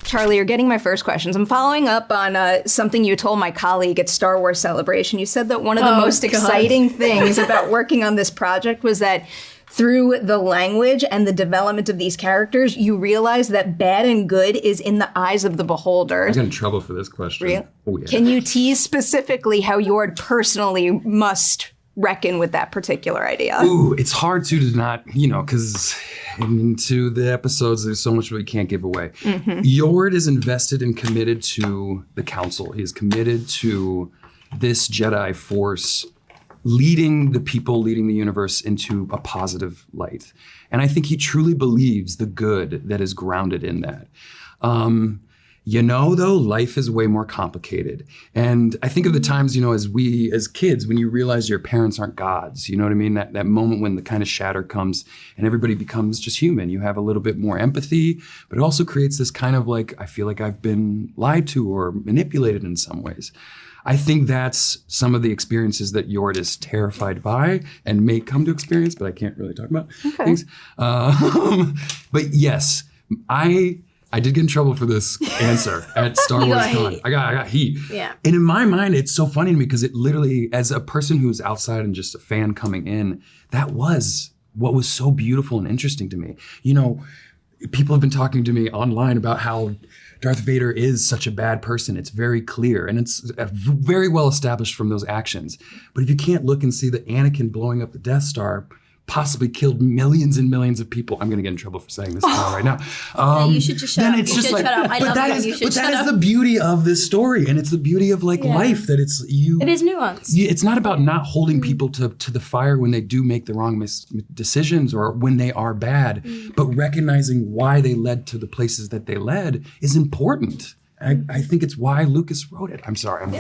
Charlie, you're getting my first questions. I'm following up on something you told my colleague at Star Wars Celebration. You said that one of the most exciting things about working on this project was that through the language and the development of these characters, you realize that bad and good is in the eyes of the beholder. I got in trouble for this question. Really? Oh, yeah. Can you tease specifically how Yord personally must reckon with that particular idea? Ooh, it's hard to not, because into the episodes, there's so much we can't give away. Mm-hmm. Yord is invested and committed to the council. He is committed to this Jedi force leading the people, leading the universe into a positive light. And I think he truly believes the good that is grounded in that. Though, life is way more complicated. And I think of the times, as kids, when you realize your parents aren't gods, you know what I mean? That moment when the kind of shatter comes and everybody becomes just human. You have a little bit more empathy, but it also creates this kind of I feel like I've been lied to or manipulated in some ways. I think that's some of the experiences that Yord is terrified by and may come to experience, but I can't really talk about things. But yes, I did get in trouble for this answer at Star Wars Con. I got heat. Yeah. And in my mind, it's so funny to me because it literally, as a person who's outside and just a fan coming in, that was what was so beautiful and interesting to me. People have been talking to me online about how Darth Vader is such a bad person. It's very clear, and it's very well established from those actions. But if you can't look and see that Anakin blowing up the Death Star possibly killed millions and millions of people. I'm going to get in trouble for saying this right now. You should just shut up. You should shut up. I love it. You should shut up. That is the beauty of this story, and it's the beauty of life that it's you. It is nuanced. It's not about not holding people to the fire when they do make the wrong decisions or when they are bad, but recognizing why they led to the places that they led is important. I think it's why Lucas wrote it. I'm sorry.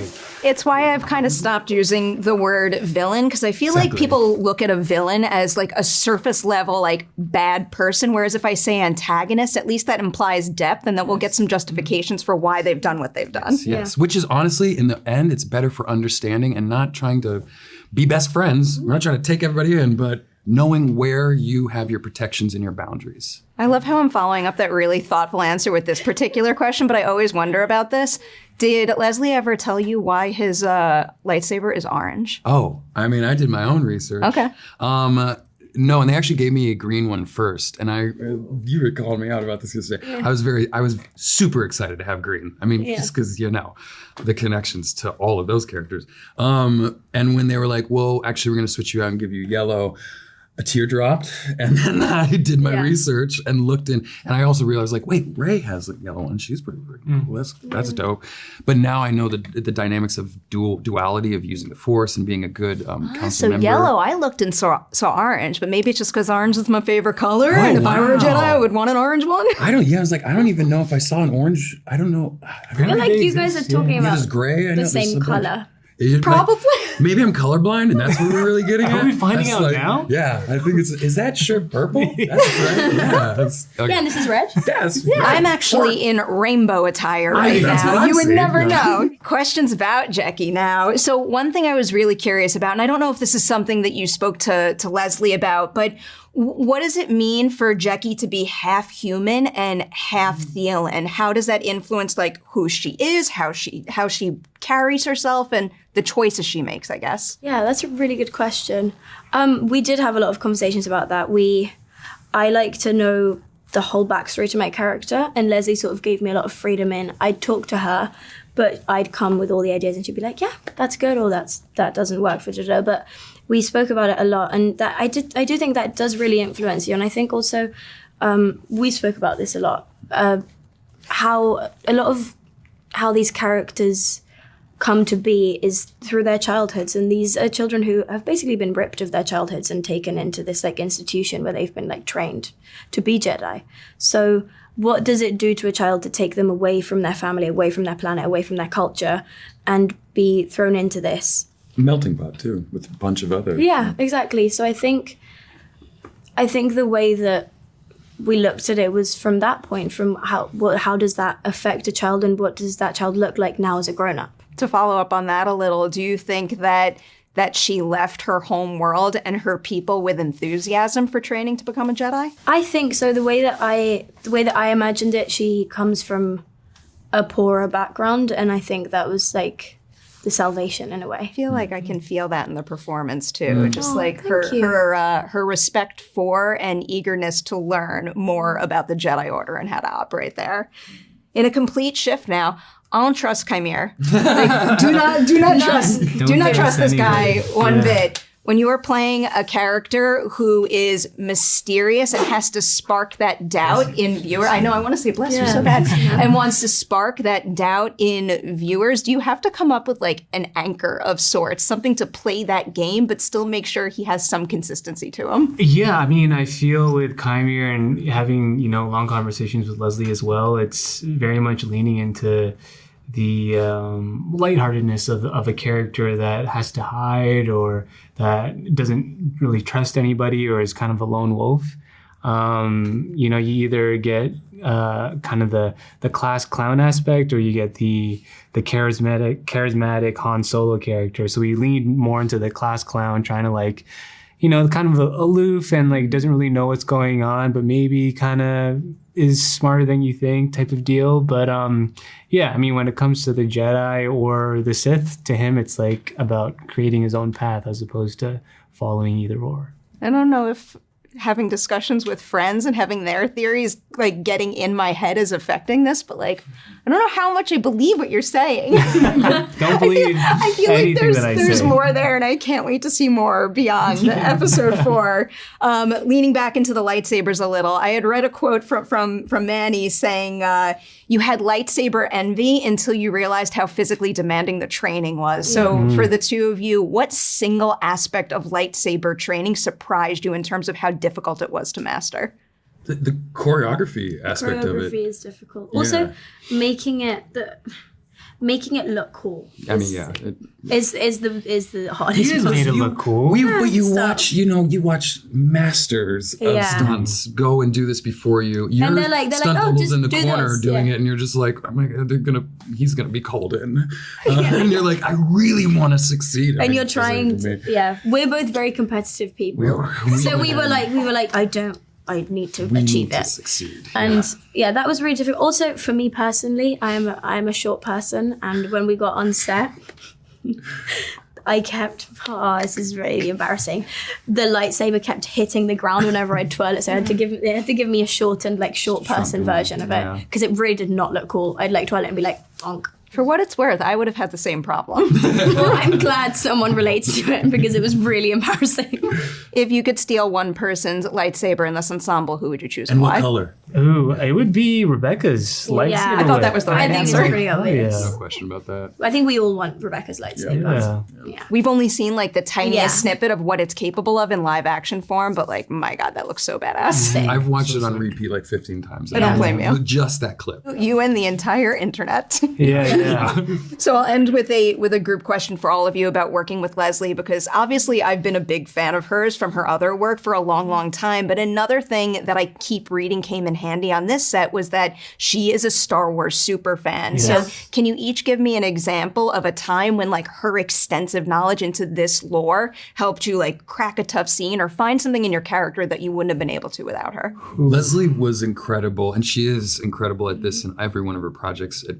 It's why I've kind of stopped using the word villain, because I feel like people look at a villain as a surface level, bad person. Whereas if I say antagonist, at least that implies depth and that we'll get some justifications for why they've done what they've done. Yes. Which is honestly, in the end, it's better for understanding and not trying to be best friends. We're not trying to take everybody in, but knowing where you have your protections and your boundaries. I love how I'm following up that really thoughtful answer with this particular question, but I always wonder about this. Did Leslie ever tell you why his lightsaber is orange? Oh, I did my own research. Okay. No, and they actually gave me a green one first, and you were calling me out about this yesterday. Yeah. I was super excited to have green. Just because the connections to all of those characters. And when they were like, "Well, actually, we're going to switch you out and give you yellow," a tear dropped, and then I did my research and looked in, and I also realized, wait, Rey has a yellow one. She's pretty cool. That's dope. But now I know the dynamics of duality of using the Force and being a good council member. So yellow, I looked and saw orange, but maybe it's just because orange is my favorite color, and if I were a Jedi, I would want an orange one. I don't even know if I saw an orange. I don't know. I feel like you guys are talking about gray. the same color. Probably. Maybe I'm colorblind, and that's what we're really getting at. Are we finding out now? Yeah, I think is that shirt purple? That's right. Yeah. Yeah, and this is red? Yes. Yeah. I'm actually in rainbow attire right now. You would never know. Questions about Jackie now. So one thing I was really curious about, and I don't know if this is something that you spoke to Leslie about, but what does it mean for Jackie to be half human and half Thelan? How does that influence who she is, how she carries herself, and the choices she makes, I guess? Yeah, that's a really good question. We did have a lot of conversations about that. I like to know the whole backstory to my character, and Leslie sort of gave me a lot of freedom I'd talk to her, but I'd come with all the ideas and she'd be like, yeah, that's good, or that doesn't work for Jojo. But we spoke about it a lot, and that I do think that does really influence you. And I think also we spoke about this a lot, how these characters come to be is through their childhoods, and these are children who have basically been ripped of their childhoods and taken into this institution where they've been trained to be Jedi. So what does it do to a child to take them away from their family, away from their planet, away from their culture, and be thrown into this melting pot too, with a bunch of other. Yeah, exactly. So I think the way that we looked at it was from that point, from how does that affect a child, and what does that child look like now as a grown-up? To follow up on that a little, do you think that she left her home world and her people with enthusiasm for training to become a Jedi? I think so. The way that I imagined it, she comes from a poorer background, and I think that was like the salvation in a way. I feel like I can feel that in the performance too. Just like her respect for and eagerness to learn more about the Jedi Order and how to operate there. In a complete shift now, I don't trust Qimir. Like, do not trust this guy one bit. When you are playing a character who is mysterious and has to spark that doubt in viewer, I know I want to say bless you so bad, and wants to spark that doubt in viewers, do you have to come up with like an anchor of sorts, something to play that game, but still make sure he has some consistency to him? Yeah, I mean, I feel with Qimir and having, long conversations with Leslie as well, it's very much leaning into the lightheartedness of a character that has to hide or that doesn't really trust anybody or is kind of a lone wolf. You either get kind of the class clown aspect, or you get the charismatic Han Solo character. So we lean more into the class clown, trying to like, kind of aloof and like doesn't really know what's going on, but maybe kind of is smarter than you think type of deal. But yeah, I mean, when it comes to the Jedi or the Sith, to him, it's like about creating his own path as opposed to following either or. I don't know if having discussions with friends and having their theories like getting in my head is affecting this, but like I don't know how much I believe what you're saying. Don't believe I feel like there's say. more there, and I can't wait to see more beyond episode 4. Leaning back into the lightsabers a little, I had read a quote from Manny saying, you had lightsaber envy until you realized how physically demanding the training was. So for the two of you, what single aspect of lightsaber training surprised you in terms of how difficult it was to master? The choreography aspect of it. Choreography is difficult. Also, making it look cool. Is the hardest. You made it look cool. But you watch, you watch masters of stunts go and do this before you. You're and they're like, stunt doubles in the corner this. doing it, and you're just like, oh my god, he's gonna be called in, and you're like, I really want to succeed. And you're trying to, we're both very competitive people. We were like, I need to achieve it. Succeed. And that was really difficult. Also, for me personally, I'm a short person, and when we got on set, I kept, this is really embarrassing. The lightsaber kept hitting the ground whenever I'd twirl it, so they had to give me a shortened, like short person version of it, because it really did not look cool. I'd like twirl it and be like, bonk. For what it's worth, I would have had the same problem. Well, I'm glad someone relates to it because it was really embarrassing. If you could steal one person's lightsaber in this ensemble, who would you choose And why? what color? Ooh, it would be Rebecca's lightsaber. I thought that was the right I think answer. it's pretty obvious. No question about that. I think we all want Rebecca's lightsaber. Yeah. We've only seen like the tiniest snippet of what it's capable of in live action form, but like, my God, that looks so badass. Same. I've watched it on repeat like 15 times. I don't blame you. Just that clip. You and the entire internet. Yeah. So I'll end with a group question for all of you about working with Leslie, because obviously I've been a big fan of hers from her other work for a long, long time. But another thing that I keep reading came in handy on this set was that she is a Star Wars super fan. Yes. So can you each give me an example of a time when like her extensive knowledge into this lore helped you like crack a tough scene or find something in your character that you wouldn't have been able to without her? Leslie was incredible, and she is incredible at this in every one of her projects, at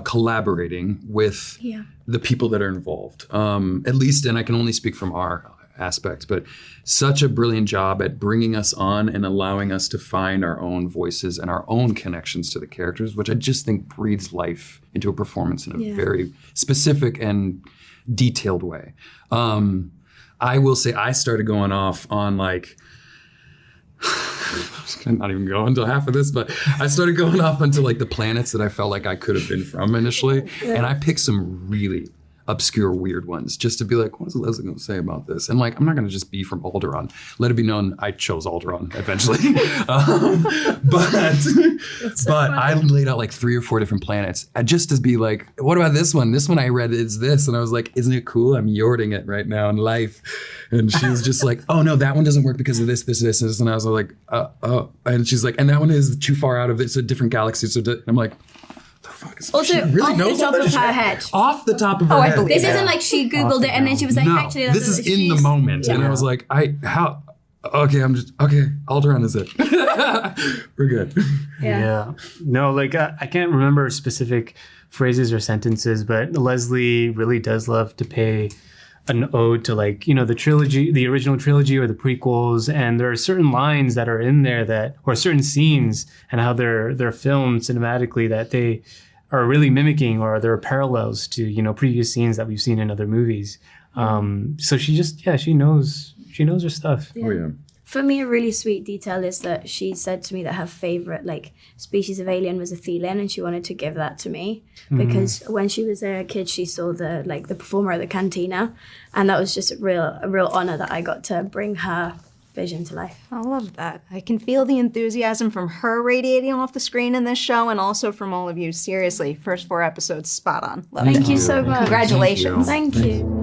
collaborating with the people that are involved. At least, and I can only speak from our aspect, but such a brilliant job at bringing us on and allowing us to find our own voices and our own connections to the characters, which I just think breathes life into a performance in a very specific and detailed way. I will say I started going off on like, I'm not even going until half of this, but I started going off onto like the planets that I felt like I could have been from initially. And I picked some really obscure, weird ones just to be like, what's Leslie going to say about this? And like, I'm not going to just be from Alderaan. Let it be known I chose Alderaan eventually. But I laid out like 3 or 4 different planets just to be like, what about this one? This one I read is this. And I was like, isn't it cool? I'm yording it right now in life. And she was just like, oh no, that one doesn't work because of this. And I was like, oh. And she's like, and that one is too far out of it. It's a different galaxy. So I'm like, Also, she really off knows the top of her head. Off the top of her head. I believe This isn't like she Googled it and then she was like, no, actually, this is in the moment. And I was like, okay, Alderaan is it. We're good. Yeah. No, like I can't remember specific phrases or sentences, but Leslie really does love to pay an ode to, like, you know, the trilogy, the original trilogy or the prequels. And there are certain lines that are in there that, or certain scenes and how they're filmed cinematically that they are really mimicking, or there are parallels to, you know, previous scenes that we've seen in other movies. So she just, she knows her stuff. Oh yeah. For me, a really sweet detail is that she said to me that her favorite like species of alien was a Thelan, and she wanted to give that to me because when she was a kid, she saw the performer at the cantina, and that was just a real honor that I got to bring her vision to life. I love that. I can feel the enthusiasm from her radiating off the screen in this show, and also from all of you. Seriously, first 4 episodes, spot on. Love it. Thank you so much. Congratulations. Thank you.